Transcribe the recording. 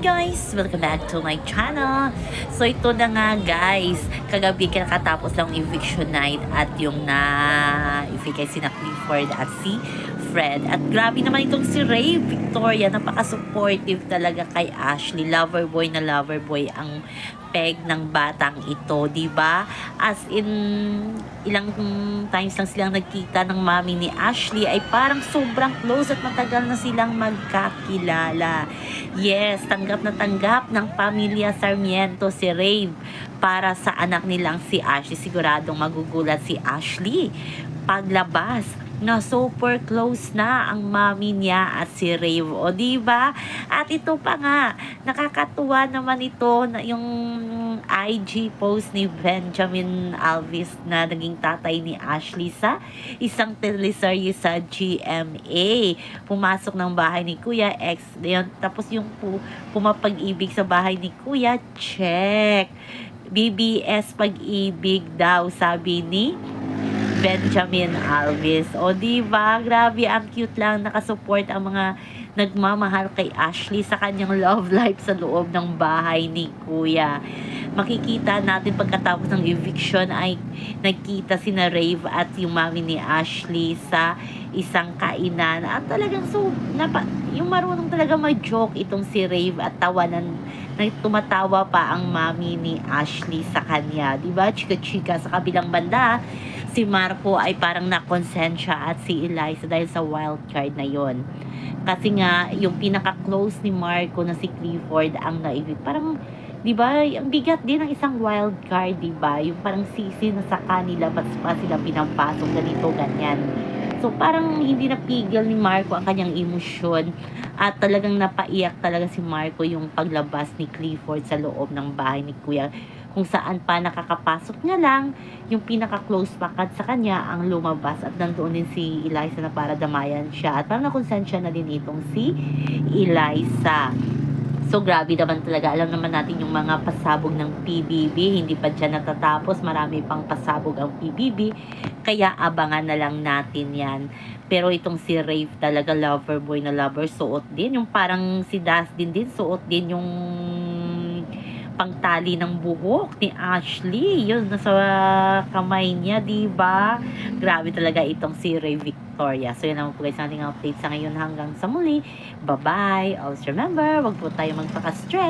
guys! Welcome back to my channel. So ito na nga guys, kagabi kakatapos lang eviction night at yung na-ibigay si Clifford at si Fred. At grabe naman itong si Ray Victoria, napaka-supportive talaga kay Ashley. Lover boy na lover boy ang peg ng batang ito, di ba? As in, ilang times lang silang nagkita ng mami ni Ashley ay parang sobrang close at matagal na silang magkakilala. Yes, tanggap na tanggap ng pamilya Sarmiento si Rave para sa anak nilang si Ashley. Siguradong magugulat si Ashley paglabas na super close na ang mami niya at si Rave. O diba? At ito pa nga, nakakatuwa naman ito na yung IG post ni Benjamin Alvis na naging tatay ni Ashley sa isang teleserye sa GMA. Pumasok ng bahay ni Kuya X. Yun, tapos yung pumapag-ibig sa bahay ni Kuya, check. BBS pag-ibig daw, sabi ni Benjamin Alvis. O diba, grabe, ang cute lang, nakasupport ang mga nagmamahal kay Ashley sa kanyang love life sa loob ng bahay ni Kuya. Makikita natin pagkatapos ng eviction ay nagkita sina Rave at yung mami ni Ashley sa isang kainan. At talagang yung marunong talaga mag-joke itong si Rave at tawanan, tumatawa pa ang mami ni Ashley sa kanya. Diba? Chika-chika. Sa kabilang banda, si Marco ay parang nakonsensya at si Eliza dahil sa wild card na yon. Kasi nga, yung pinaka-close ni Marco na si Clifford ang naibig. Parang, di ba, ang bigat din ng isang wild card, di ba? Yung parang sisi na sa kanila, pa sila pinampasok, ganito, ganyan. So, parang hindi napigil ni Marco ang kanyang emosyon at talagang napaiyak talaga si Marco yung paglabas ni Clifford sa loob ng bahay ni Kuya, kung saan pa nakakapasok niya lang yung pinaka-close pakad sa kanya ang lumabas at nandoon din si Eliza na para damayan siya at parang nakonsensya na din itong si Eliza. So grabe naman talaga, alam naman natin yung mga pasabog ng PBB, hindi pa dyan natatapos, marami pang pasabog ang PBB, kaya abangan na lang natin yan. Pero itong si Rave talaga, lover boy na lover, suot din yung parang si Dustin din, suot din yung pangtali ng buhok ni Ashley. Yun, nasa kamay niya, diba? Grabe talaga itong si Ray Victoria. So, yun naman po guys, ang ating update sa ngayon hanggang sa muli. Bye-bye. Always remember, wag po tayo magpaka-stress.